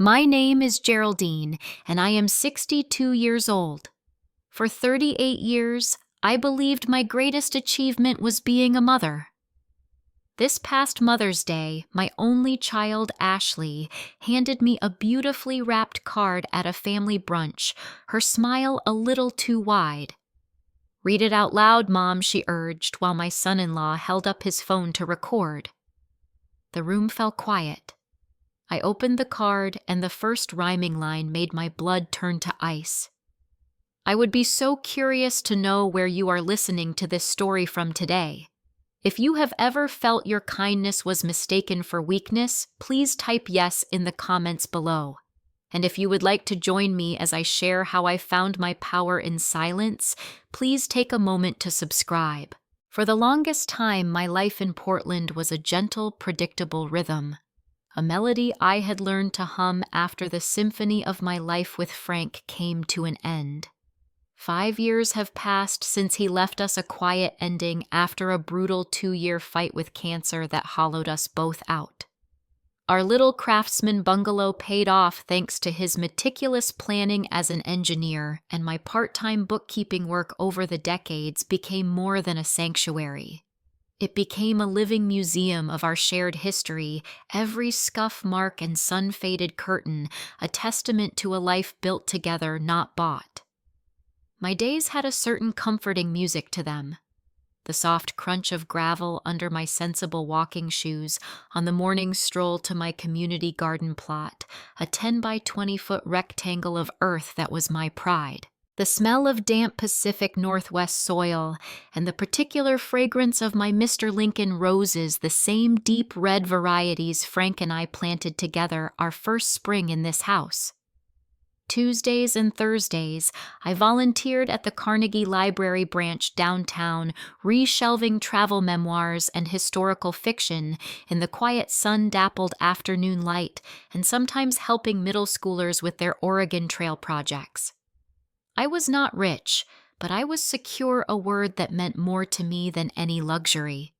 My name is Geraldine, and I am 62 years old. For 38 years, I believed my greatest achievement was being a mother. This past Mother's Day, my only child, Ashley, handed me a beautifully wrapped card at a family brunch, her smile a little too wide. "Read it out loud, Mom," she urged, while my son-in-law held up his phone to record. The room fell quiet. I opened the card, and the first rhyming line made my blood turn to ice. "I would be so curious to know where you are listening to this story from today. If you have ever felt your kindness was mistaken for weakness, please type yes in the comments below. And if you would like to join me as I share how I found my power in silence, please take a moment to subscribe. For the longest time, my life in Portland was a gentle, predictable rhythm, a melody I had learned to hum after the symphony of my life with Frank came to an end. 5 years have passed since he left us a quiet ending after a brutal 2-year fight with cancer that hollowed us both out. Our little craftsman bungalow paid off thanks to his meticulous planning as an engineer, and my part-time bookkeeping work over the decades became more than a sanctuary. It became a living museum of our shared history, every scuff mark and sun-faded curtain a testament to a life built together, not bought. My days had a certain comforting music to them. The soft crunch of gravel under my sensible walking shoes on the morning stroll to my community garden plot, a 10 by 20-foot rectangle of earth that was my pride. The smell of damp Pacific Northwest soil, and the particular fragrance of my Mr. Lincoln roses, the same deep red varieties Frank and I planted together our first spring in this house. Tuesdays and Thursdays, I volunteered at the Carnegie Library branch downtown, reshelving travel memoirs and historical fiction in the quiet sun-dappled afternoon light, and sometimes helping middle schoolers with their Oregon Trail projects. I was not rich, but I was secure, a word that meant more to me than any luxury.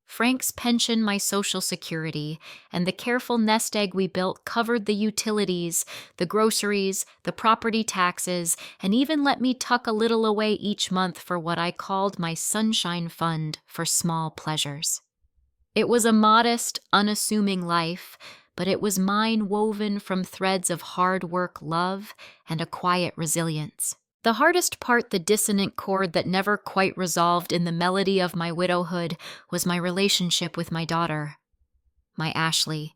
Frank's pension my social security, and the careful nest egg we built covered the utilities, the groceries, the property taxes, and even let me tuck a little away each month for what I called my sunshine fund for small pleasures. It was a modest, unassuming life, but it was mine, woven from threads of hard work, love, and a quiet resilience. The hardest part, the dissonant chord that never quite resolved in the melody of my widowhood, was my relationship with my daughter, my Ashley.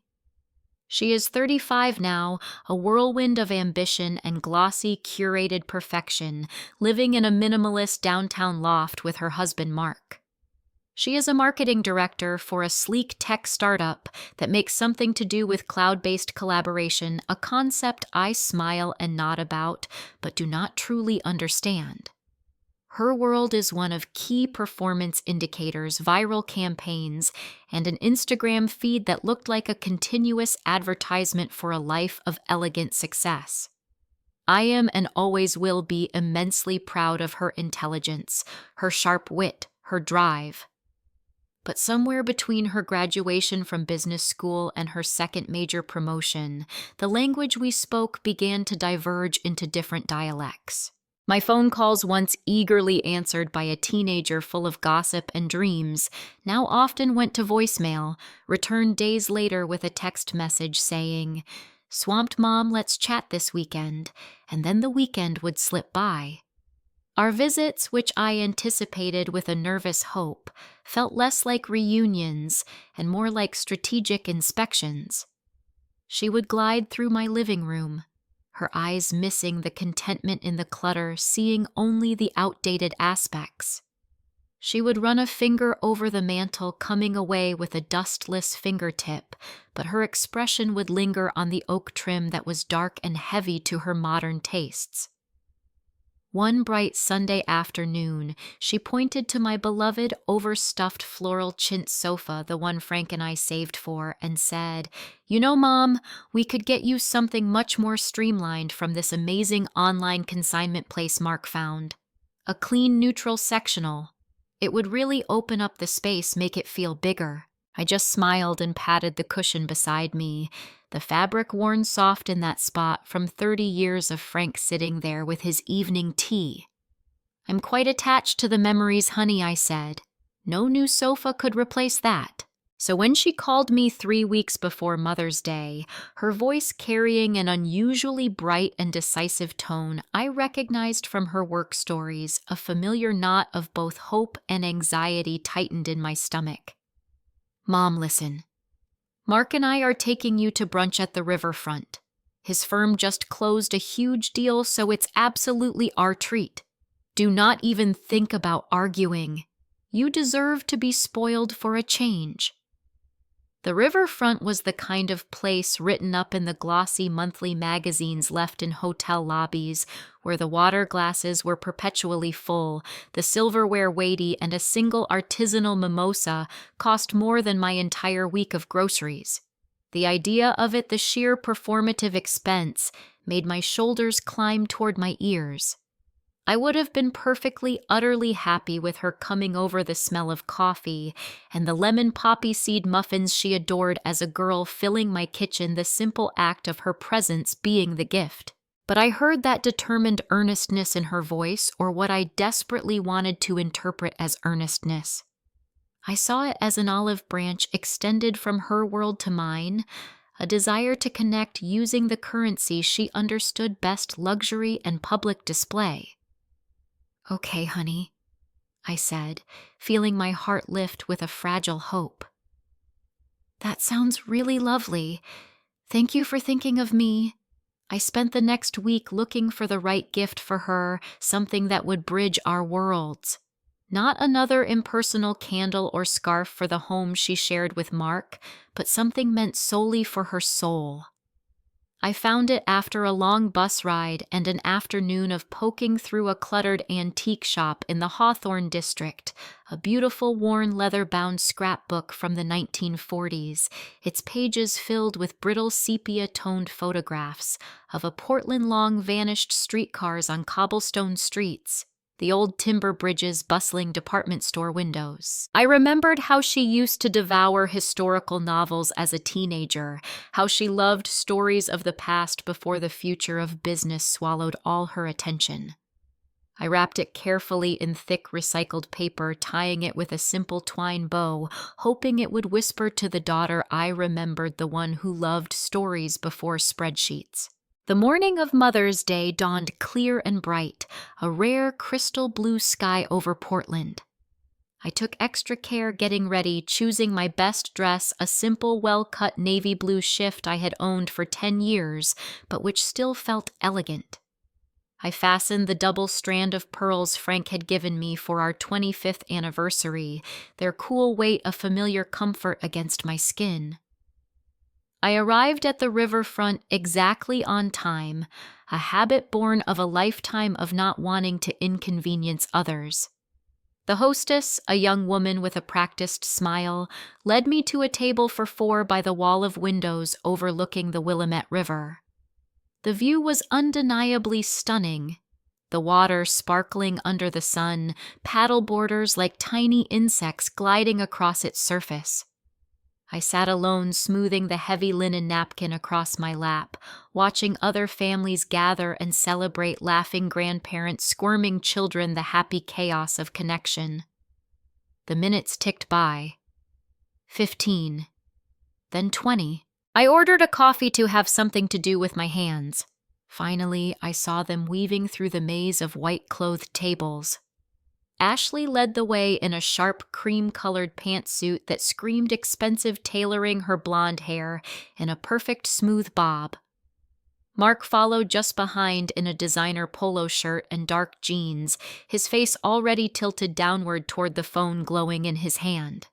She is 35 now, a whirlwind of ambition and glossy, curated perfection, living in a minimalist downtown loft with her husband, Mark. She is a marketing director for a sleek tech startup that makes something to do with cloud-based collaboration, a concept I smile and nod about, but do not truly understand. Her world is one of key performance indicators, viral campaigns, and an Instagram feed that looked like a continuous advertisement for a life of elegant success. I am and always will be immensely proud of her intelligence, her sharp wit, her drive. But somewhere between her graduation from business school and her second major promotion, the language we spoke began to diverge into different dialects. My phone calls, once eagerly answered by a teenager full of gossip and dreams, now often went to voicemail, returned days later with a text message saying, "Swamped Mom, let's chat this weekend," and then the weekend would slip by. Our visits, which I anticipated with a nervous hope, felt less like reunions and more like strategic inspections. She would glide through my living room, her eyes missing the contentment in the clutter, seeing only the outdated aspects. She would run a finger over the mantel, coming away with a dustless fingertip, but her expression would linger on the oak trim that was dark and heavy to her modern tastes. One bright Sunday afternoon, she pointed to my beloved overstuffed floral chintz sofa, the one Frank and I saved for, and said, "You know, Mom, we could get you something much more streamlined from this amazing online consignment place Mark found. A clean, neutral sectional. It would really open up the space, make it feel bigger." I just smiled and patted the cushion beside me. the fabric worn soft in that spot from 30 years of Frank sitting there with his evening tea. "I'm quite attached to the memories, honey," I said. "No new sofa could replace that." So when she called me 3 weeks before Mother's Day, her voice carrying an unusually bright and decisive tone, I recognized from her work stories a familiar knot of both hope and anxiety tightened in my stomach. "Mom, listen. Mark and I are taking you to brunch at the riverfront. His firm just closed a huge deal, so it's absolutely our treat. Do not even think about arguing. You deserve to be spoiled for a change." The riverfront was the kind of place written up in the glossy monthly magazines left in hotel lobbies, where the water glasses were perpetually full, the silverware weighty, and a single artisanal mimosa cost more than my entire week of groceries. The idea of it, the sheer performative expense, made my shoulders climb toward my ears. I would have been perfectly, utterly happy with her coming over the smell of coffee and the lemon poppy seed muffins she adored as a girl filling my kitchen, the simple act of her presence being the gift. But I heard that determined earnestness in her voice, or what I desperately wanted to interpret as earnestness. I saw it as an olive branch extended from her world to mine, a desire to connect using the currency she understood best, luxury and public display. "Okay, honey," I said, feeling my heart lift with a fragile hope. "That sounds really lovely. Thank you for thinking of me." I spent the next week looking for the right gift for her, something that would bridge our worlds. Not another impersonal candle or scarf for the home she shared with Mark, but something meant solely for her soul. I found it after a long bus ride and an afternoon of poking through a cluttered antique shop in the Hawthorne district, a beautiful worn leather-bound scrapbook from the 1940s, its pages filled with brittle sepia-toned photographs of a Portland-long vanished streetcars on cobblestone streets, the old timber bridges bustling department store windows. I remembered how she used to devour historical novels as a teenager, how she loved stories of the past before the future of business swallowed all her attention. I wrapped it carefully in thick recycled paper, tying it with a simple twine bow, hoping it would whisper to the daughter I remembered, the one who loved stories before spreadsheets. The morning of Mother's Day dawned clear and bright, a rare crystal blue sky over Portland. I took extra care getting ready, choosing my best dress, a simple, well-cut navy blue shift I had owned for 10 years, but which still felt elegant. I fastened the double strand of pearls Frank had given me for our 25th anniversary, their cool weight a familiar comfort against my skin. I arrived at the riverfront exactly on time, a habit born of a lifetime of not wanting to inconvenience others. The hostess, a young woman with a practiced smile, led me to a table for 4 by the wall of windows overlooking the Willamette River. The view was undeniably stunning, the water sparkling under the sun, paddleboarders like tiny insects gliding across its surface. I sat alone, smoothing the heavy linen napkin across my lap, watching other families gather and celebrate, laughing grandparents, squirming children, the happy chaos of connection. The minutes ticked by. 15. Then 20. I ordered a coffee to have something to do with my hands. Finally, I saw them weaving through the maze of white-clothed tables. Ashley led the way in a sharp cream-colored pantsuit that screamed expensive tailoring, her blonde hair in a perfect smooth bob. Mark followed just behind in a designer polo shirt and dark jeans, his face already tilted downward toward the phone glowing in his hand.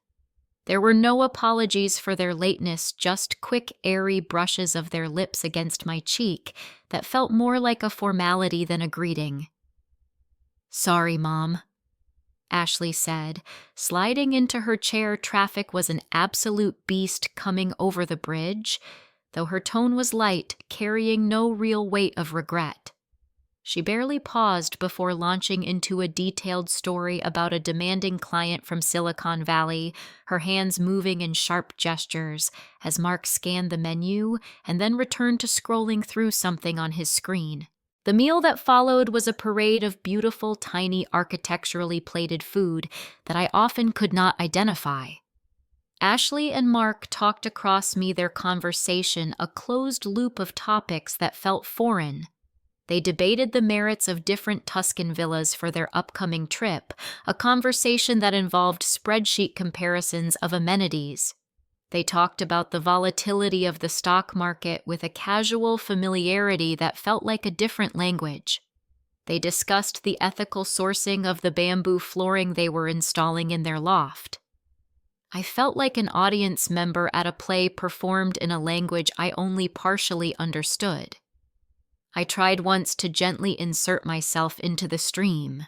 There were no apologies for their lateness, just quick, airy brushes of their lips against my cheek that felt more like a formality than a greeting. "Sorry, Mom," Ashley said. Sliding into her chair, traffic was an absolute beast coming over the bridge, though her tone was light, carrying no real weight of regret. She barely paused before launching into a detailed story about a demanding client from Silicon Valley, her hands moving in sharp gestures as Mark scanned the menu and then returned to scrolling through something on his screen. The meal that followed was a parade of beautiful, tiny, architecturally plated food that I often could not identify. Ashley and Mark talked across me, their conversation a closed loop of topics that felt foreign. They debated the merits of different Tuscan villas for their upcoming trip, a conversation that involved spreadsheet comparisons of amenities. They talked about the volatility of the stock market with a casual familiarity that felt like a different language. They discussed the ethical sourcing of the bamboo flooring they were installing in their loft. I felt like an audience member at a play performed in a language I only partially understood. I tried once to gently insert myself into the stream.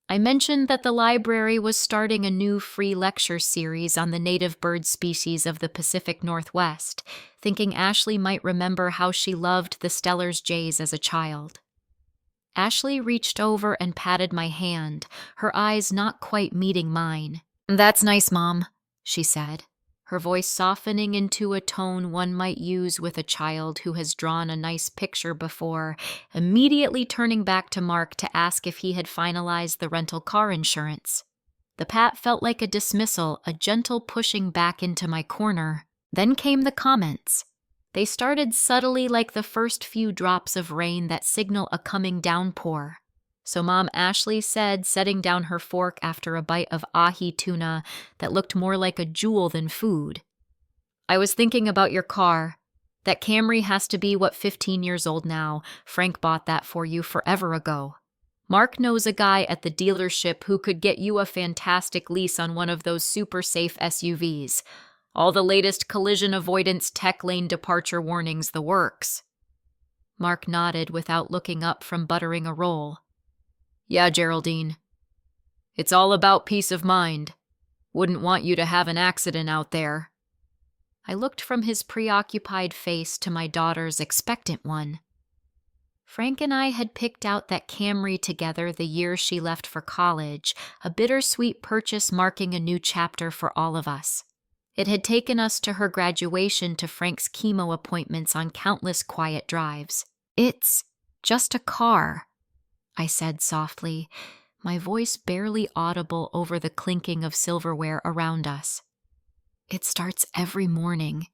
I mentioned that the library was starting a new free lecture series on the native bird species of the Pacific Northwest, thinking Ashley might remember how she loved the Steller's jays as a child. Ashley reached over and patted my hand, her eyes not quite meeting mine. "That's nice, Mom," she said, her voice softening into a tone one might use with a child who has drawn a nice picture before, immediately turning back to Mark to ask if he had finalized the rental car insurance. The pat felt like a dismissal, a gentle pushing back into my corner. Then came the comments. They started subtly like the first few drops of rain that signal a coming downpour. So Mom Ashley said, setting down her fork after a bite of ahi tuna that looked more like a jewel than food. "I was thinking about your car. That Camry has to be, 15 years old now. Frank bought that for you forever ago. Mark knows a guy at the dealership who could get you a fantastic lease on one of those super safe SUVs. All the latest collision avoidance tech lane departure warnings, the works." Mark nodded without looking up from buttering a roll. "Yeah, Geraldine. It's all about peace of mind. Wouldn't want you to have an accident out there." I looked from his preoccupied face to my daughter's expectant one. Frank and I had picked out that Camry together the year she left for college, a bittersweet purchase marking a new chapter for all of us. It had taken us to her graduation, to Frank's chemo appointments on countless quiet drives. "It's just a car," I said softly, my voice barely audible over the clinking of silverware around us. "It starts every morning.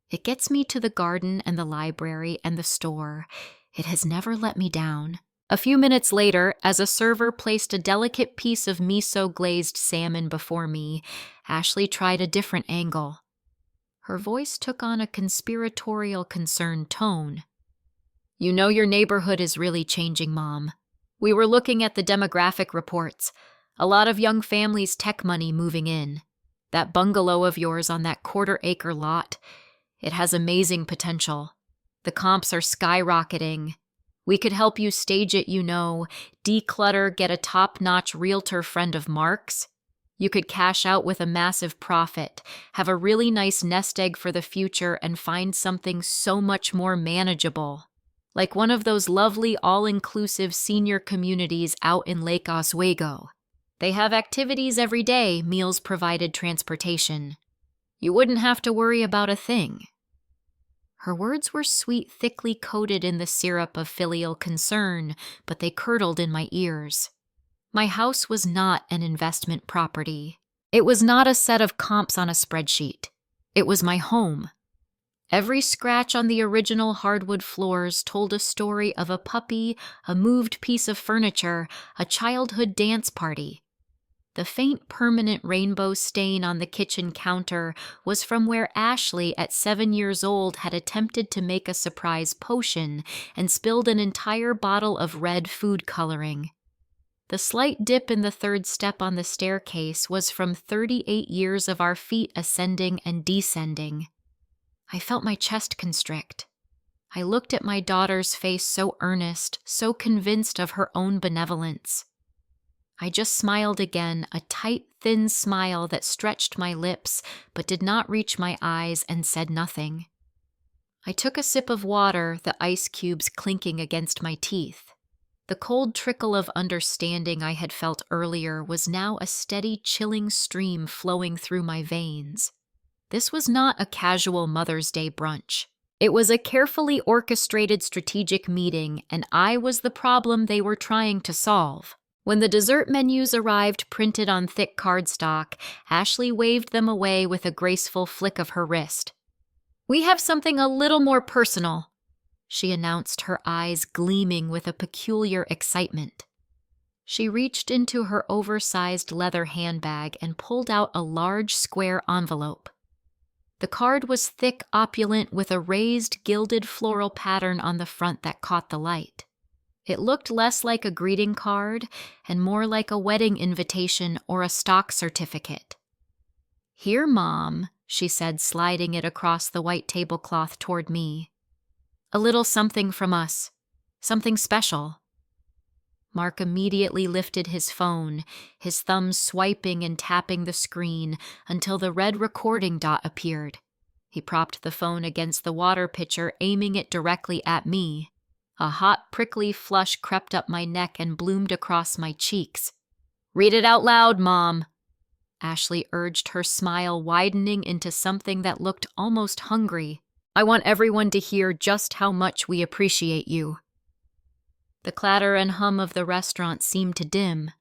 It gets me to the garden and the library and the store. It has never let me down." A few minutes later, as a server placed a delicate piece of miso-glazed salmon before me, Ashley tried a different angle. Her voice took on a conspiratorial, concerned tone. "You know your neighborhood is really changing, Mom. We were looking at the demographic reports. A lot of young families' tech money moving in. That bungalow of yours on that quarter-acre lot, it has amazing potential. The comps are skyrocketing. We could help you stage it, declutter, get a top-notch realtor friend of Mark's. You could cash out with a massive profit, have a really nice nest egg for the future, and find something so much more manageable. Like one of those lovely all-inclusive senior communities out in Lake Oswego. They have activities every day, meals provided, transportation. You wouldn't have to worry about a thing." Her words were sweet, thickly coated in the syrup of filial concern, but they curdled in my ears. My house was not an investment property. It was not a set of comps on a spreadsheet. It was my home. Every scratch on the original hardwood floors told a story of a puppy, a moved piece of furniture, a childhood dance party. The faint permanent rainbow stain on the kitchen counter was from where Ashley, at 7 years old, had attempted to make a surprise potion and spilled an entire bottle of red food coloring. The slight dip in the third step on the staircase was from 38 years of our feet ascending and descending. I felt my chest constrict. I looked at my daughter's face, so earnest, so convinced of her own benevolence. I just smiled again, a tight, thin smile that stretched my lips but did not reach my eyes, and said nothing. I took a sip of water, the ice cubes clinking against my teeth. The cold trickle of understanding I had felt earlier was now a steady, chilling stream flowing through my veins. This was not a casual Mother's Day brunch. It was a carefully orchestrated strategic meeting, and I was the problem they were trying to solve. When the dessert menus arrived printed on thick cardstock, Ashley waved them away with a graceful flick of her wrist. "We have something a little more personal," she announced, her eyes gleaming with a peculiar excitement. She reached into her oversized leather handbag and pulled out a large square envelope. The card was thick, opulent, with a raised, gilded floral pattern on the front that caught the light. It looked less like a greeting card and more like a wedding invitation or a stock certificate. "Here, Mom," she said, sliding it across the white tablecloth toward me. "A little something from us. Something special." Mark immediately lifted his phone, his thumbs swiping and tapping the screen until the red recording dot appeared. He propped the phone against the water pitcher, aiming it directly at me. A hot, prickly flush crept up my neck and bloomed across my cheeks. "Read it out loud, Mom," Ashley urged, her smile widening into something that looked almost hungry. "I want everyone to hear just how much we appreciate you." The clatter and hum of the restaurant seemed to dim.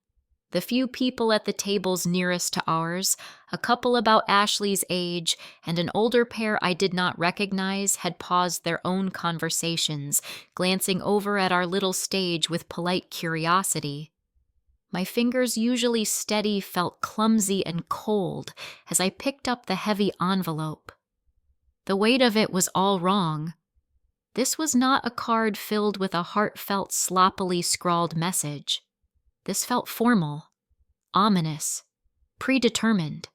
The few people at the tables nearest to ours, a couple about Ashley's age, and an older pair I did not recognize, had paused their own conversations, glancing over at our little stage with polite curiosity. My fingers, usually steady, felt clumsy and cold as I picked up the heavy envelope. The weight of it was all wrong. This was not a card filled with a heartfelt, sloppily scrawled message. This felt formal, ominous, predetermined.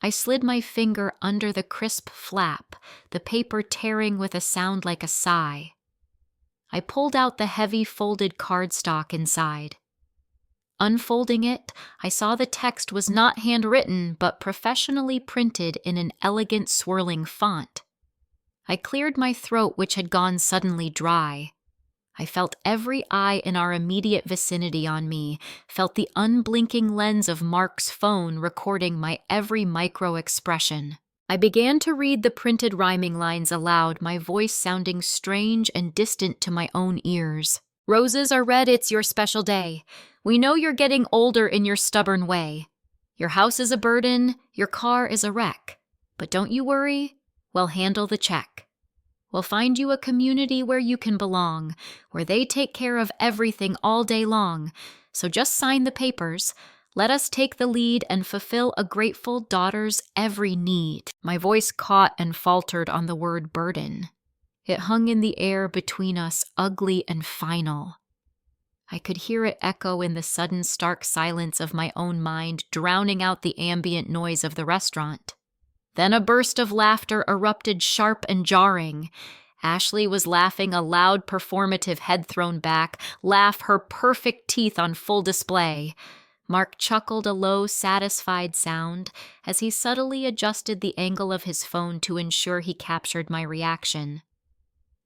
I slid my finger under the crisp flap, the paper tearing with a sound like a sigh. I pulled out the heavy folded cardstock inside. Unfolding it, I saw the text was not handwritten but professionally printed in an elegant swirling font. I cleared my throat, which had gone suddenly dry. I felt every eye in our immediate vicinity on me, felt the unblinking lens of Mark's phone recording my every micro-expression. I began to read the printed rhyming lines aloud, my voice sounding strange and distant to my own ears. "Roses are red, it's your special day. We know you're getting older in your stubborn way. Your house is a burden, your car is a wreck. But don't you worry, we'll handle the check. We'll find you a community where you can belong, where they take care of everything all day long. So just sign the papers. Let us take the lead and fulfill a grateful daughter's every need." My voice caught and faltered on the word burden. It hung in the air between us, ugly and final. I could hear it echo in the sudden stark silence of my own mind, drowning out the ambient noise of the restaurant. Then a burst of laughter erupted, sharp and jarring. Ashley was laughing, a loud, performative head thrown back, laugh, her perfect teeth on full display. Mark chuckled a low, satisfied sound as he subtly adjusted the angle of his phone to ensure he captured my reaction.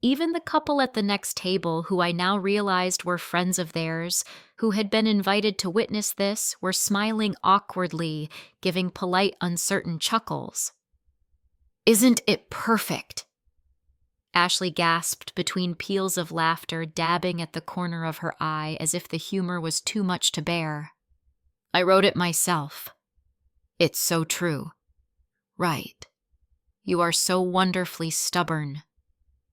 Even the couple at the next table, who I now realized were friends of theirs, who had been invited to witness this, were smiling awkwardly, giving polite, uncertain chuckles. "Isn't it perfect?" Ashley gasped between peals of laughter, dabbing at the corner of her eye as if the humor was too much to bear. "I wrote it myself. It's so true. Right. You are so wonderfully stubborn.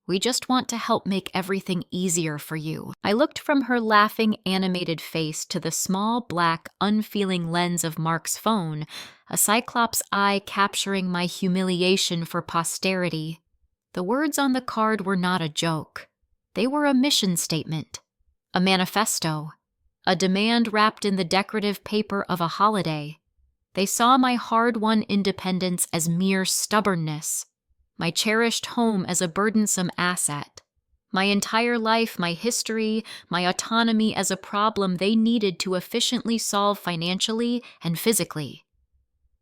We just want to help make everything easier for you." I looked from her laughing, animated face to the small, black, unfeeling lens of Mark's phone, a cyclops eye capturing my humiliation for posterity. The words on the card were not a joke. They were a mission statement, a manifesto, a demand wrapped in the decorative paper of a holiday. They saw my hard-won independence as mere stubbornness, my cherished home as a burdensome asset, my entire life, my history, my autonomy as a problem they needed to efficiently solve financially and physically.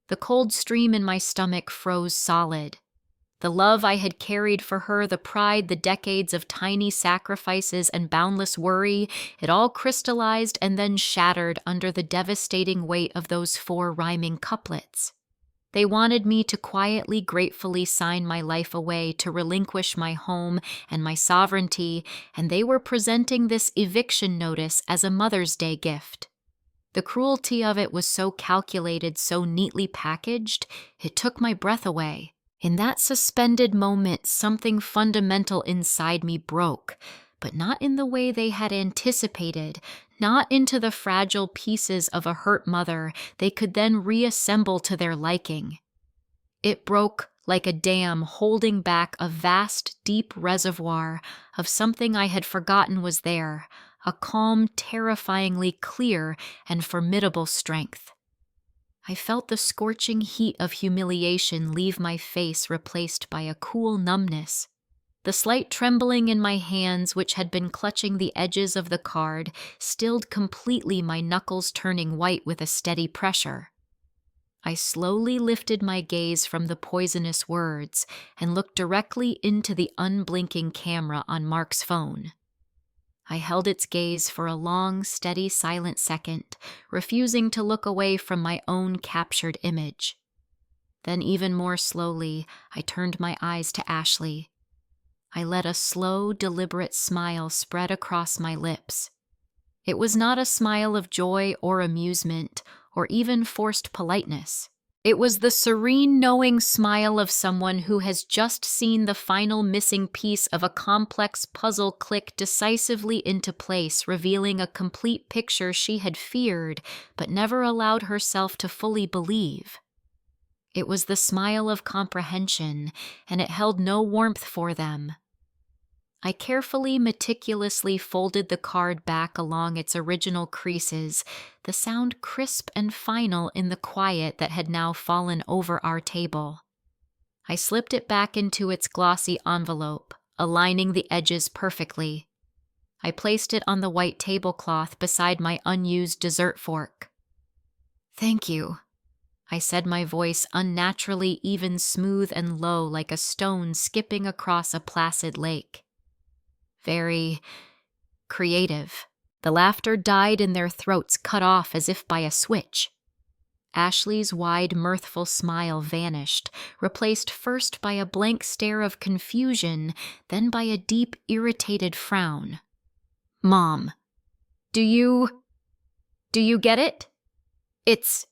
The cold stream in my stomach froze solid. The love I had carried for her, the pride, the decades of tiny sacrifices and boundless worry, it all crystallized and then shattered under the devastating weight of those 4 rhyming couplets. They wanted me to quietly, gratefully sign my life away, to relinquish my home and my sovereignty, and they were presenting this eviction notice as a Mother's Day gift. The cruelty of it was so calculated, so neatly packaged, it took my breath away. In that suspended moment, something fundamental inside me broke, but not in the way they had anticipated, not into the fragile pieces of a hurt mother they could then reassemble to their liking. It broke like a dam holding back a vast, deep reservoir of something I had forgotten was there, a calm, terrifyingly clear and formidable strength. I felt the scorching heat of humiliation leave my face, replaced by a cool numbness. The slight trembling in my hands, which had been clutching the edges of the card, stilled completely, my knuckles turning white with a steady pressure. I slowly lifted my gaze from the poisonous words and looked directly into the unblinking camera on Mark's phone. I held its gaze for a long, steady, silent second, refusing to look away from my own captured image. Then, even more slowly, I turned my eyes to Ashley. I let a slow, deliberate smile spread across my lips. It was not a smile of joy or amusement, or even forced politeness. It was the serene, knowing smile of someone who has just seen the final missing piece of a complex puzzle click decisively into place, revealing a complete picture she had feared but never allowed herself to fully believe. It was the smile of comprehension, and it held no warmth for them. I carefully, meticulously folded the card back along its original creases, the sound crisp and final in the quiet that had now fallen over our table. I slipped it back into its glossy envelope, aligning the edges perfectly. I placed it on the white tablecloth beside my unused dessert fork. "Thank you," I said, my voice unnaturally even, smooth and low, like a stone skipping across a placid lake. "Very creative." The laughter died in their throats, cut off as if by a switch. Ashley's wide, mirthful smile vanished, replaced first by a blank stare of confusion, then by a deep, irritated frown. "Mom, do you get it? It's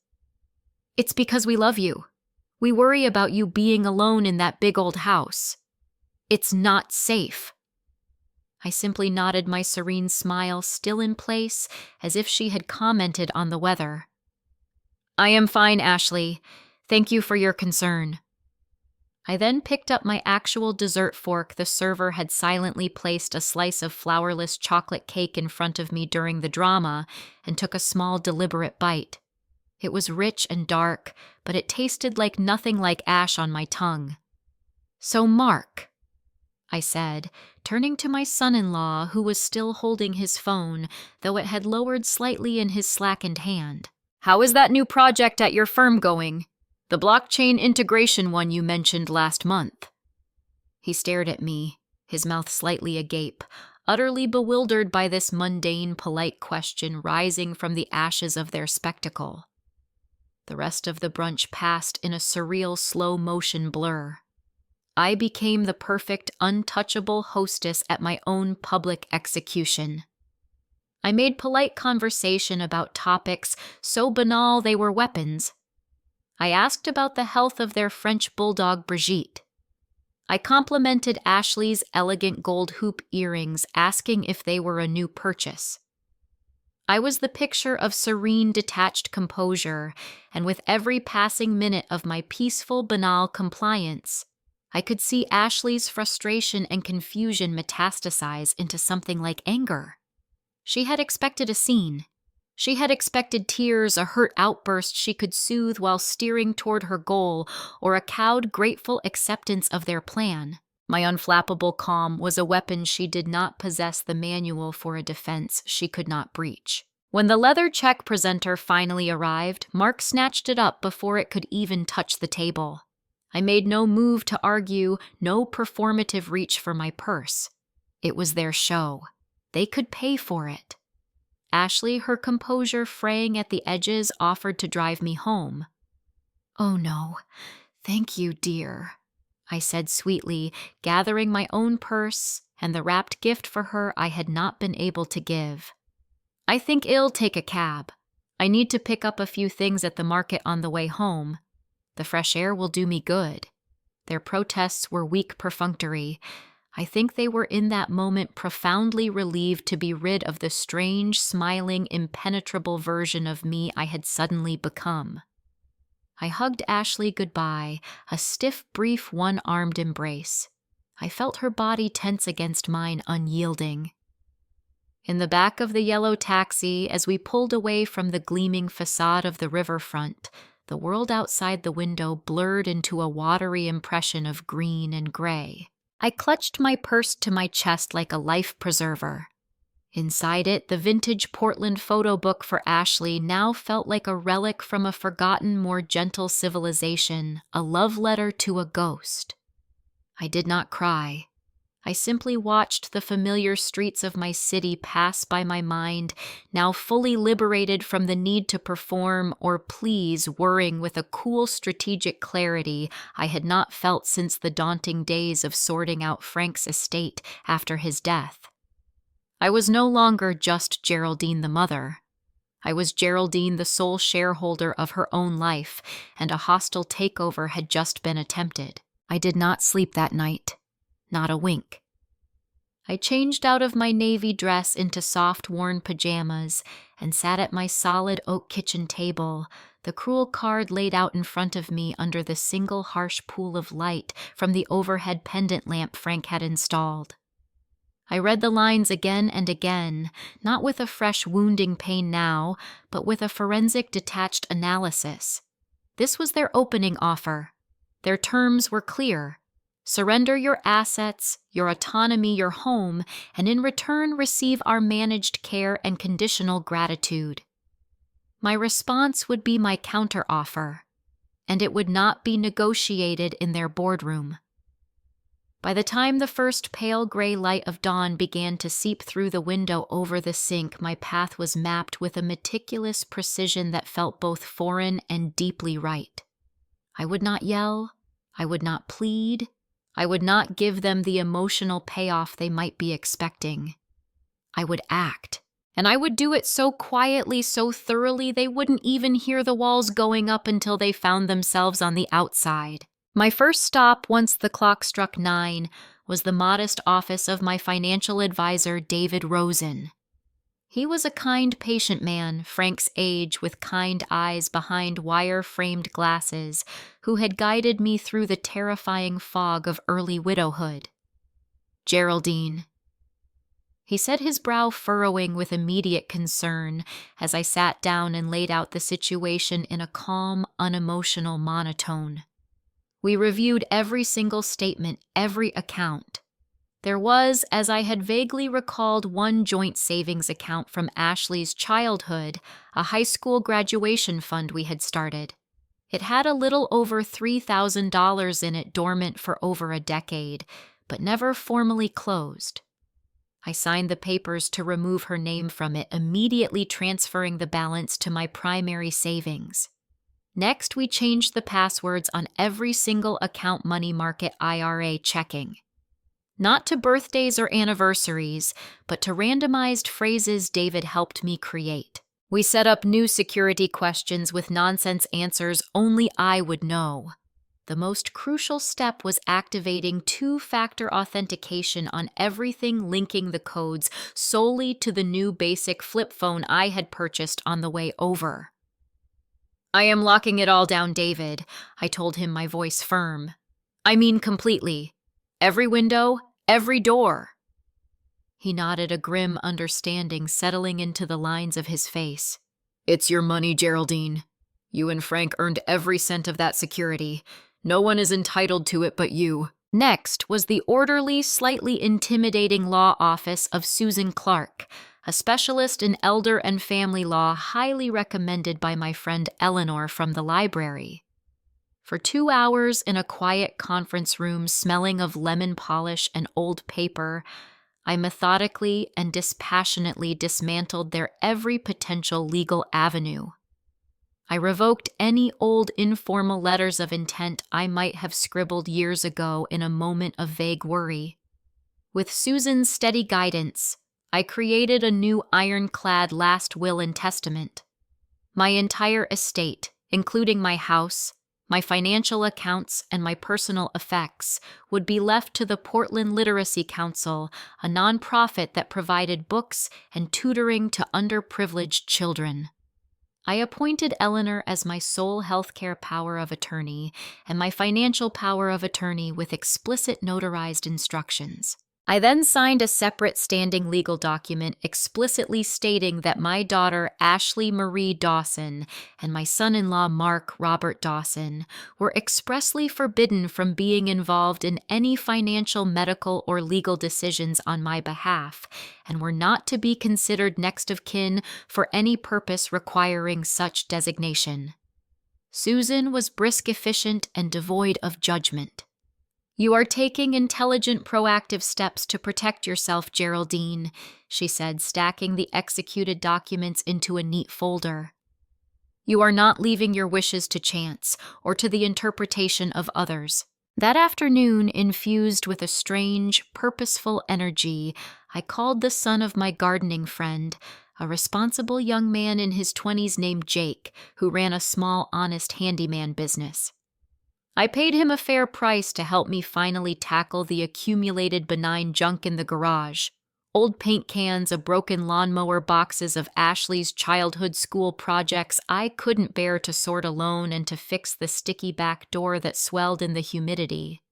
because we love you. We worry about you being alone in that big old house. It's not safe." I simply nodded, my serene smile still in place, as if she had commented on the weather. "I am fine, Ashley. Thank you for your concern." I then picked up my actual dessert fork. The server had silently placed a slice of flourless chocolate cake in front of me during the drama, and took a small, deliberate bite. It was rich and dark, but it tasted like nothing like ash on my tongue. "So, Mark," I said, turning to my son-in-law, who was still holding his phone, though it had lowered slightly in his slackened hand. "How is that new project at your firm going? The blockchain integration one you mentioned last month?" He stared at me, his mouth slightly agape, utterly bewildered by this mundane, polite question rising from the ashes of their spectacle. The rest of the brunch passed in a surreal, slow-motion blur. I became the perfect, untouchable hostess at my own public execution. I made polite conversation about topics so banal they were weapons. I asked about the health of their French bulldog Brigitte. I complimented Ashley's elegant gold hoop earrings, asking if they were a new purchase. I was the picture of serene, detached composure, and with every passing minute of my peaceful, banal compliance, I could see Ashley's frustration and confusion metastasize into something like anger. She had expected a scene. She had expected tears, a hurt outburst she could soothe while steering toward her goal, or a cowed, grateful acceptance of their plan. My unflappable calm was a weapon she did not possess, the manual for a defense she could not breach. When the leather check presenter finally arrived, Mark snatched it up before it could even touch the table. I made no move to argue, no performative reach for my purse. It was their show. They could pay for it. Ashley, her composure fraying at the edges, offered to drive me home. "Oh no, thank you, dear," I said sweetly, gathering my own purse and the wrapped gift for her I had not been able to give. "I think I'll take a cab. I need to pick up a few things at the market on the way home. The fresh air will do me good." Their protests were weak perfunctory. I think they were in that moment profoundly relieved to be rid of the strange, smiling, impenetrable version of me I had suddenly become. I hugged Ashley goodbye, a stiff, brief, one-armed embrace. I felt her body tense against mine, unyielding. In the back of the yellow taxi, as we pulled away from the gleaming facade of the riverfront, the world outside the window blurred into a watery impression of green and gray. I clutched my purse to my chest like a life preserver. Inside it, the vintage Portland photo book for Ashley now felt like a relic from a forgotten, more gentle civilization, a love letter to a ghost. I did not cry. I simply watched the familiar streets of my city pass by my mind, now fully liberated from the need to perform or please, whirring with a cool strategic clarity I had not felt since the daunting days of sorting out Frank's estate after his death. I was no longer just Geraldine the mother. I was Geraldine the sole shareholder of her own life, and a hostile takeover had just been attempted. I did not sleep that night. Not a wink. I changed out of my navy dress into soft, worn pajamas and sat at my solid oak kitchen table, the cruel card laid out in front of me under the single harsh pool of light from the overhead pendant lamp Frank had installed. I read the lines again and again, not with a fresh wounding pain now, but with a forensic detached analysis. This was their opening offer. Their terms were clear. Surrender your assets, your autonomy, your home, and in return receive our managed care and conditional gratitude. My response would be my counteroffer, and it would not be negotiated in their boardroom. By the time the first pale gray light of dawn began to seep through the window over the sink, my path was mapped with a meticulous precision that felt both foreign and deeply right. I would not yell. I would not plead. I would not give them the emotional payoff they might be expecting. I would act. And I would do it so quietly, so thoroughly, they wouldn't even hear the walls going up until they found themselves on the outside. My first stop, once the clock struck 9, was the modest office of my financial advisor, David Rosen. He was a kind, patient man, Frank's age, with kind eyes behind wire-framed glasses, who had guided me through the terrifying fog of early widowhood. "Geraldine," he said, his brow furrowing with immediate concern as I sat down and laid out the situation in a calm, unemotional monotone. We reviewed every single statement, every account. There was, as I had vaguely recalled, one joint savings account from Ashley's childhood, a high school graduation fund we had started. It had a little over $3,000 in it, dormant for over a decade, but never formally closed. I signed the papers to remove her name from it, immediately transferring the balance to my primary savings. Next, we changed the passwords on every single account money market IRA checking. Not to birthdays or anniversaries, but to randomized phrases David helped me create. We set up new security questions with nonsense answers only I would know. The most crucial step was activating two-factor authentication on everything linking the codes solely to the new basic flip phone I had purchased on the way over. "I am locking it all down, David," I told him, my voice firm. "I mean completely. Every window, every door." He nodded, a grim understanding settling into the lines of his face. "It's your money, Geraldine. You and Frank earned every cent of that security. No one is entitled to it but you." Next was the orderly, slightly intimidating law office of Susan Clark, a specialist in elder and family law highly recommended by my friend Eleanor from the library. For 2 hours in a quiet conference room smelling of lemon polish and old paper, I methodically and dispassionately dismantled their every potential legal avenue. I revoked any old informal letters of intent I might have scribbled years ago in a moment of vague worry. With Susan's steady guidance, I created a new ironclad last will and testament. My entire estate, including my house, my financial accounts, and my personal effects, would be left to the Portland Literacy Council, a nonprofit that provided books and tutoring to underprivileged children. I appointed Eleanor as my sole healthcare power of attorney and my financial power of attorney with explicit notarized instructions. I then signed a separate standing legal document explicitly stating that my daughter Ashley Marie Dawson and my son-in-law Mark Robert Dawson were expressly forbidden from being involved in any financial, medical, or legal decisions on my behalf, and were not to be considered next of kin for any purpose requiring such designation. Susan was brisk, efficient, and devoid of judgment. "You are taking intelligent, proactive steps to protect yourself, Geraldine," she said, stacking the executed documents into a neat folder. "You are not leaving your wishes to chance or to the interpretation of others." That afternoon, infused with a strange, purposeful energy, I called the son of my gardening friend, a responsible young man in his 20s named Jake, who ran a small, honest handyman business. I paid him a fair price to help me finally tackle the accumulated benign junk in the garage. Old paint cans, a broken lawnmower, boxes of Ashley's childhood school projects I couldn't bear to sort alone, and to fix the sticky back door that swelled in the humidity.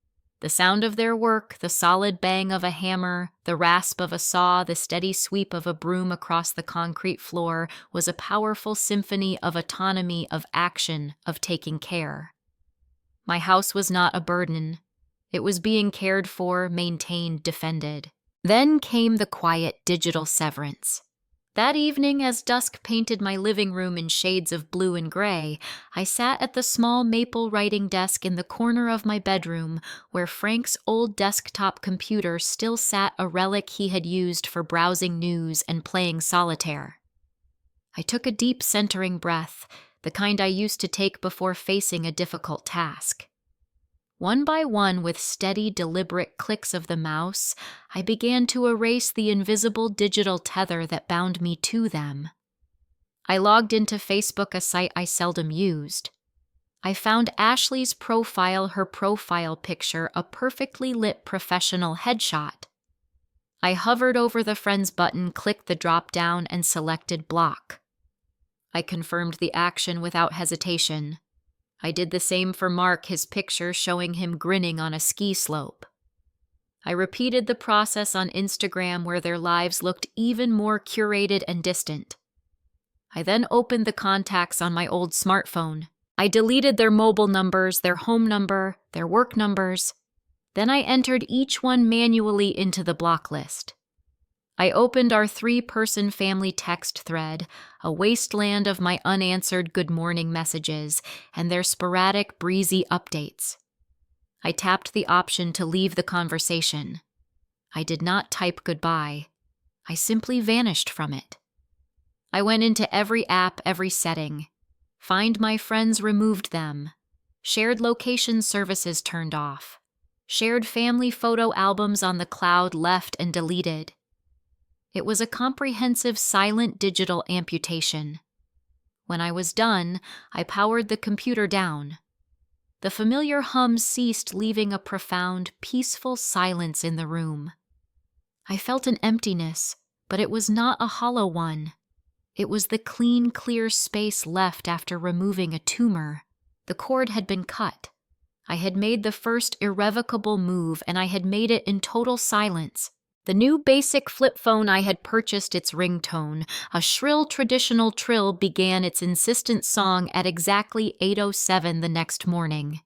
The sound of their work, the solid bang of a hammer, the rasp of a saw, the steady sweep of a broom across the concrete floor was a powerful symphony of autonomy, of action, of taking care. My house was not a burden. It was being cared for, maintained, defended. Then came the quiet digital severance. That evening, as dusk painted my living room in shades of blue and gray, I sat at the small maple writing desk in the corner of my bedroom, where Frank's old desktop computer still sat, a relic he had used for browsing news and playing solitaire. I took a deep centering breath, the kind I used to take before facing a difficult task. One by one, with steady, deliberate clicks of the mouse, I began to erase the invisible digital tether that bound me to them. I logged into Facebook, a site I seldom used. I found Ashley's profile, her profile picture, a perfectly lit professional headshot. I hovered over the Friends button, clicked the drop-down, and selected Block. I confirmed the action without hesitation. I did the same for Mark, his picture showing him grinning on a ski slope. I repeated the process on Instagram, where their lives looked even more curated and distant. I then opened the contacts on my old smartphone. I deleted their mobile numbers, their home number, their work numbers. Then I entered each one manually into the block list. I opened our 3-person family text thread, a wasteland of my unanswered good morning messages and their sporadic, breezy updates. I tapped the option to leave the conversation. I did not type goodbye. I simply vanished from it. I went into every app, every setting. Find My Friends, removed them. Shared location services turned off. Shared family photo albums on the cloud left and deleted. It was a comprehensive silent digital amputation. When I was done, I powered the computer down. The familiar hum ceased, leaving a profound, peaceful silence in the room. I felt an emptiness, but it was not a hollow one. It was the clean, clear space left after removing a tumor. The cord had been cut. I had made the first irrevocable move, and I had made it in total silence. The new basic flip phone I had purchased, its ringtone, a shrill traditional trill, began its insistent song at exactly 8:07 the next morning.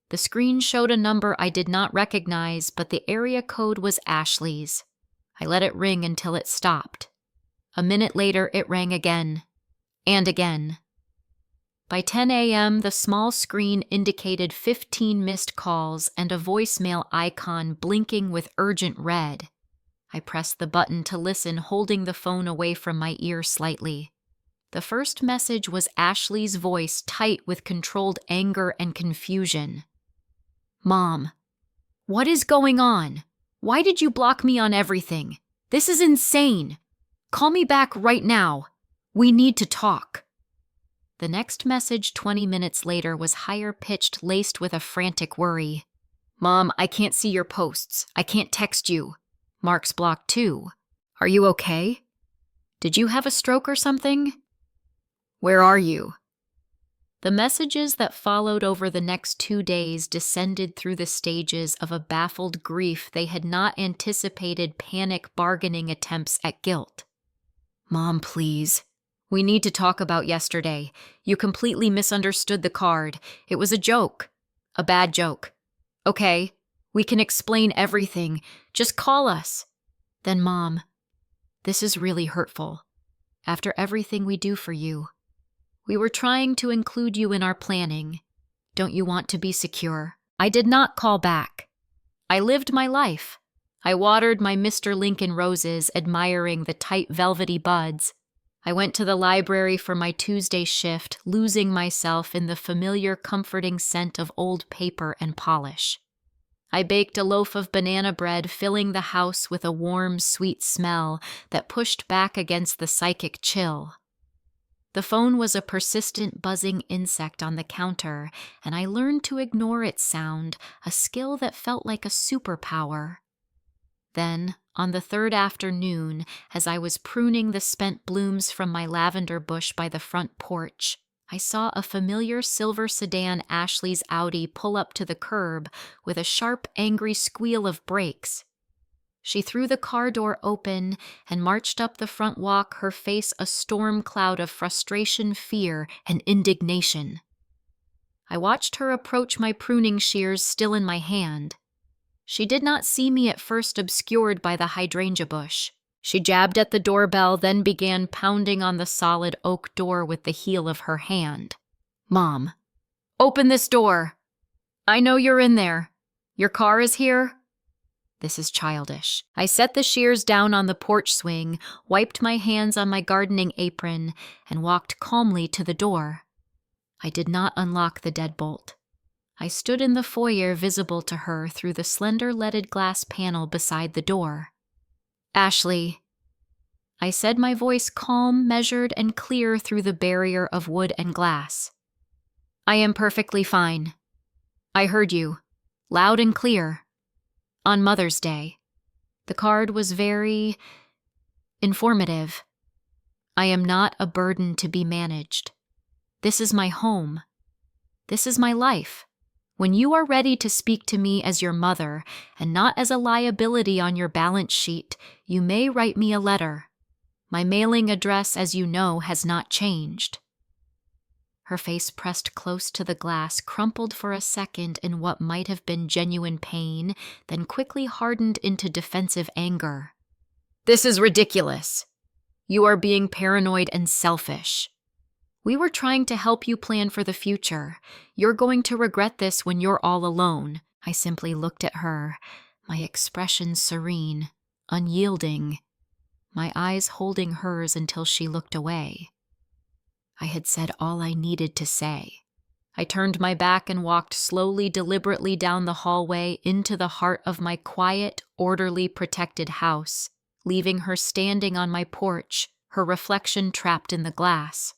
The screen showed a number I did not recognize, but the area code was Ashley's. I let it ring until it stopped. A minute later, it rang again, and again. By 10 a.m., the small screen indicated 15 missed calls and a voicemail icon blinking with urgent red. I pressed the button to listen, holding the phone away from my ear slightly. The first message was Ashley's voice, tight with controlled anger and confusion. "Mom, what is going on? Why did you block me on everything? This is insane. Call me back right now. We need to talk." The next message 20 minutes later was higher pitched, laced with a frantic worry. "Mom, I can't see your posts. I can't text you. Mark's blocked too. Are you okay? Did you have a stroke or something? Where are you?" The messages that followed over the next 2 days descended through the stages of a baffled grief they had not anticipated, panic bargaining attempts at guilt. "Mom, please. We need to talk about yesterday. You completely misunderstood the card. It was a joke. A bad joke. Okay, we can explain everything. Just call us." Then, "Mom, this is really hurtful. After everything we do for you. We were trying to include you in our planning. Don't you want to be secure?" I did not call back. I lived my life. I watered my Mr. Lincoln roses, admiring the tight velvety buds. I went to the library for my Tuesday shift, losing myself in the familiar, comforting scent of old paper and polish. I baked a loaf of banana bread, filling the house with a warm, sweet smell that pushed back against the psychic chill. The phone was a persistent, buzzing insect on the counter, and I learned to ignore its sound, a skill that felt like a superpower. Then, on the third afternoon, as I was pruning the spent blooms from my lavender bush by the front porch, I saw a familiar silver sedan Ashley's Audi pull up to the curb with a sharp, angry squeal of brakes. She threw the car door open and marched up the front walk, her face a storm cloud of frustration, fear, and indignation. I watched her approach my pruning shears still in my hand. She did not see me at first, obscured by the hydrangea bush. She jabbed at the doorbell, then began pounding on the solid oak door with the heel of her hand. "Mom, open this door. I know you're in there. Your car is here?" This is childish. I set the shears down on the porch swing, wiped my hands on my gardening apron, and walked calmly to the door. I did not unlock the deadbolt. I stood in the foyer, visible to her through the slender leaded glass panel beside the door. "Ashley," I said, my voice calm, measured, and clear through the barrier of wood and glass. "I am perfectly fine. I heard you, loud and clear. On Mother's Day. The card was very informative. I am not a burden to be managed. This is my home. This is my life. When you are ready to speak to me as your mother and not as a liability on your balance sheet, you may write me a letter. My mailing address, as you know, has not changed." Her face pressed close to the glass, crumpled for a second in what might have been genuine pain, then quickly hardened into defensive anger. "This is ridiculous. You are being paranoid and selfish. We were trying to help you plan for the future. You're going to regret this when you're all alone." I simply looked at her, my expression serene, unyielding, my eyes holding hers until she looked away. I had said all I needed to say. I turned my back and walked slowly, deliberately down the hallway into the heart of my quiet, orderly, protected house, leaving her standing on my porch, her reflection trapped in the glass.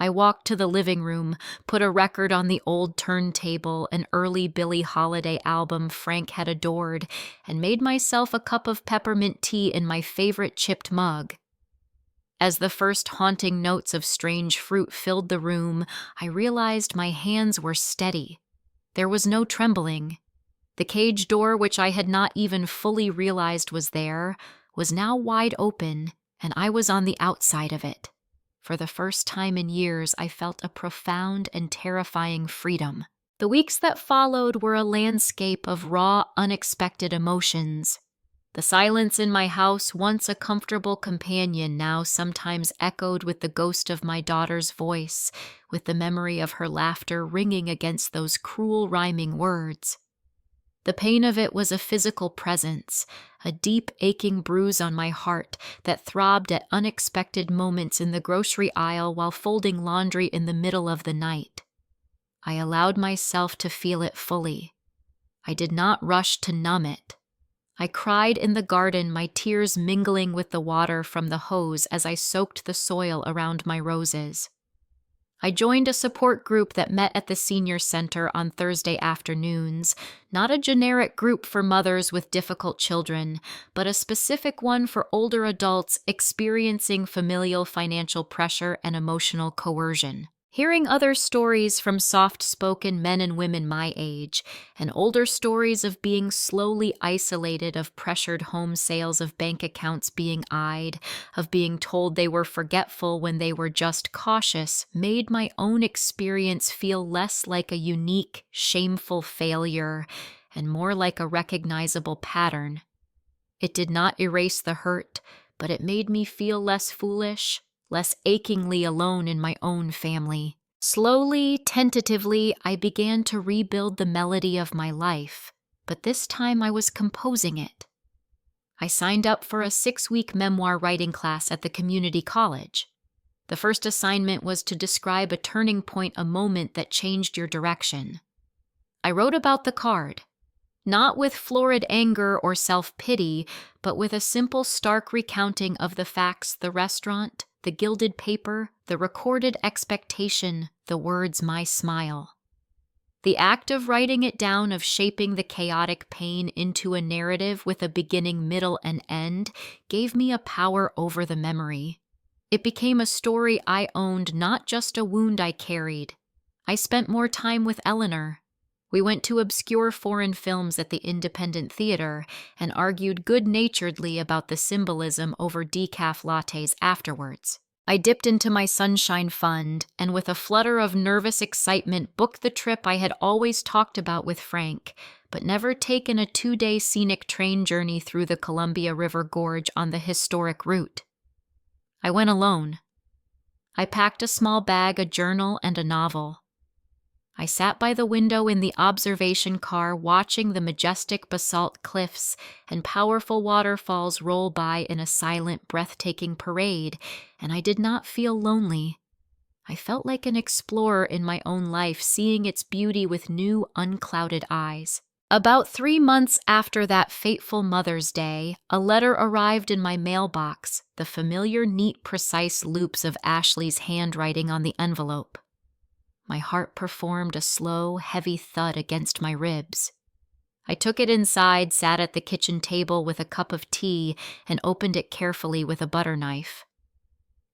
I walked to the living room, put a record on the old turntable, an early Billie Holiday album Frank had adored, and made myself a cup of peppermint tea in my favorite chipped mug. As the first haunting notes of strange fruit filled the room, I realized my hands were steady. There was no trembling. The cage door, which I had not even fully realized was there, was now wide open, and I was on the outside of it. For the first time in years, I felt a profound and terrifying freedom. The weeks that followed were a landscape of raw, unexpected emotions. The silence in my house, once a comfortable companion, now sometimes echoed with the ghost of my daughter's voice, with the memory of her laughter ringing against those cruel rhyming words. The pain of it was a physical presence, a deep aching bruise on my heart that throbbed at unexpected moments in the grocery aisle while folding laundry in the middle of the night. I allowed myself to feel it fully. I did not rush to numb it. I cried in the garden, my tears mingling with the water from the hose as I soaked the soil around my roses. I joined a support group that met at the senior center on Thursday afternoons, not a generic group for mothers with difficult children, but a specific one for older adults experiencing familial financial pressure and emotional coercion. Hearing other stories from soft-spoken men and women my age, and older stories of being slowly isolated, of pressured home sales, of bank accounts being eyed, of being told they were forgetful when they were just cautious, made my own experience feel less like a unique, shameful failure and more like a recognizable pattern. It did not erase the hurt, but it made me feel less foolish, less achingly alone in my own family. Slowly, tentatively, I began to rebuild the melody of my life, but this time I was composing it. I signed up for a 6-week memoir writing class at the community college. The first assignment was to describe a turning point, a moment that changed your direction. I wrote about the card, not with florid anger or self-pity, but with a simple, stark recounting of the facts: the restaurant, the gilded paper, the recorded expectation, the words "my smile." The act of writing it down, of shaping the chaotic pain into a narrative with a beginning, middle, and end, gave me a power over the memory. It became a story I owned, not just a wound I carried. I spent more time with Eleanor. We went to obscure foreign films at the Independent Theater and argued good-naturedly about the symbolism over decaf lattes afterwards. I dipped into my Sunshine Fund and, with a flutter of nervous excitement, booked the trip I had always talked about with Frank, but never taken a 2-day scenic train journey through the Columbia River Gorge on the historic route. I went alone. I packed a small bag, a journal, and a novel. I sat by the window in the observation car, watching the majestic basalt cliffs and powerful waterfalls roll by in a silent, breathtaking parade, and I did not feel lonely. I felt like an explorer in my own life, seeing its beauty with new, unclouded eyes. About 3 months after that fateful Mother's Day, a letter arrived in my mailbox, the familiar, neat, precise loops of Ashley's handwriting on the envelope. My heart performed a slow, heavy thud against my ribs. I took it inside, sat at the kitchen table with a cup of tea, and opened it carefully with a butter knife.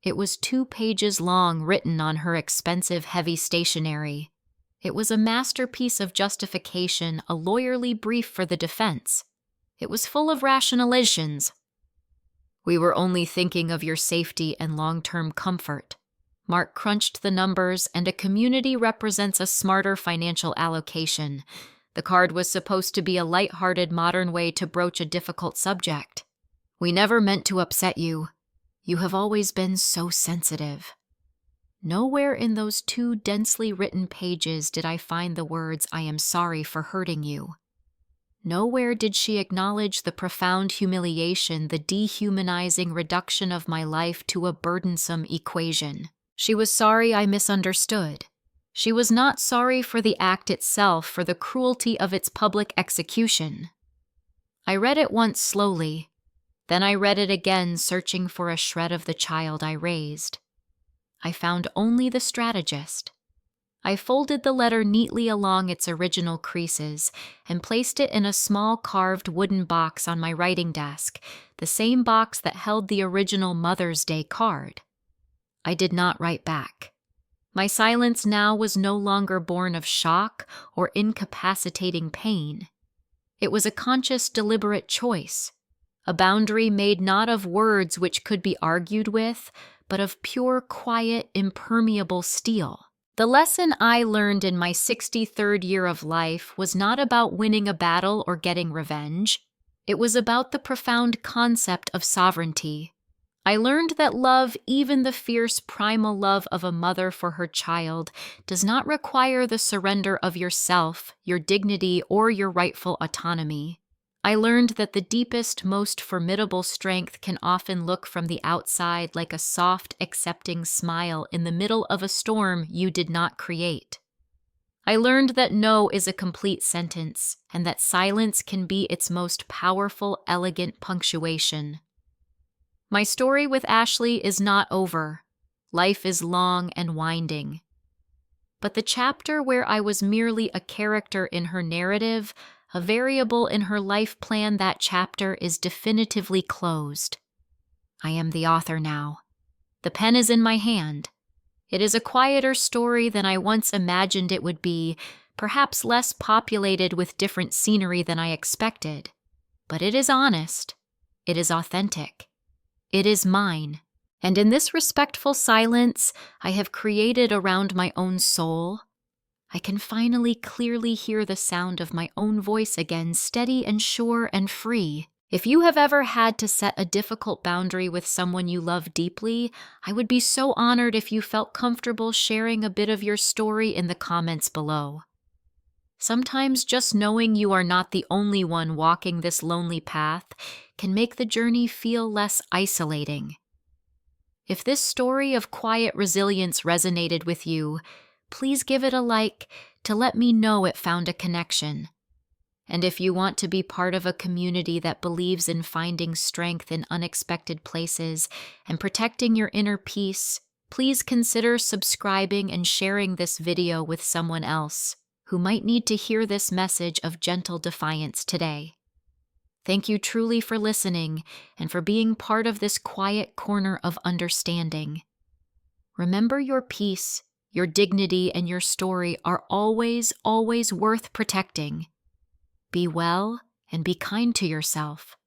It was 2 pages long, written on her expensive, heavy stationery. It was a masterpiece of justification, a lawyerly brief for the defense. It was full of rationalizations. "We were only thinking of your safety and long-term comfort." Mark crunched the numbers, and a community represents a smarter financial allocation. The card was supposed to be a light-hearted, modern way to broach a difficult subject. "We never meant to upset you. You have always been so sensitive." Nowhere in those 2 densely written pages did I find the words, "I am sorry for hurting you." Nowhere did she acknowledge the profound humiliation, the dehumanizing reduction of my life to a burdensome equation. She was sorry I misunderstood. She was not sorry for the act itself, for the cruelty of its public execution. I read it once slowly. Then I read it again, searching for a shred of the child I raised. I found only the strategist. I folded the letter neatly along its original creases and placed it in a small carved wooden box on my writing desk, the same box that held the original Mother's Day card. I did not write back. My silence now was no longer born of shock or incapacitating pain. It was a conscious, deliberate choice, a boundary made not of words which could be argued with, but of pure, quiet, impermeable steel. The lesson I learned in my 63rd year of life was not about winning a battle or getting revenge. It was about the profound concept of sovereignty. I learned that love, even the fierce primal love of a mother for her child, does not require the surrender of yourself, your dignity, or your rightful autonomy. I learned that the deepest, most formidable strength can often look from the outside like a soft, accepting smile in the middle of a storm you did not create. I learned that no is a complete sentence, and that silence can be its most powerful, elegant punctuation. My story with Ashley is not over. Life is long and winding. But the chapter where I was merely a character in her narrative, a variable in her life plan, that chapter is definitively closed. I am the author now. The pen is in my hand. It is a quieter story than I once imagined it would be, perhaps less populated with different scenery than I expected. But it is honest. It is authentic. It is mine. And in this respectful silence I have created around my own soul, I can finally clearly hear the sound of my own voice again, steady and sure and free. If you have ever had to set a difficult boundary with someone you love deeply, I would be so honored if you felt comfortable sharing a bit of your story in the comments below. Sometimes just knowing you are not the only one walking this lonely path can make the journey feel less isolating. If this story of quiet resilience resonated with you, please give it a like to let me know it found a connection. And if you want to be part of a community that believes in finding strength in unexpected places and protecting your inner peace, please consider subscribing and sharing this video with someone else who might need to hear this message of gentle defiance today. Thank you truly for listening and for being part of this quiet corner of understanding. Remember, your peace, your dignity, and your story are always, always worth protecting. Be well and be kind to yourself.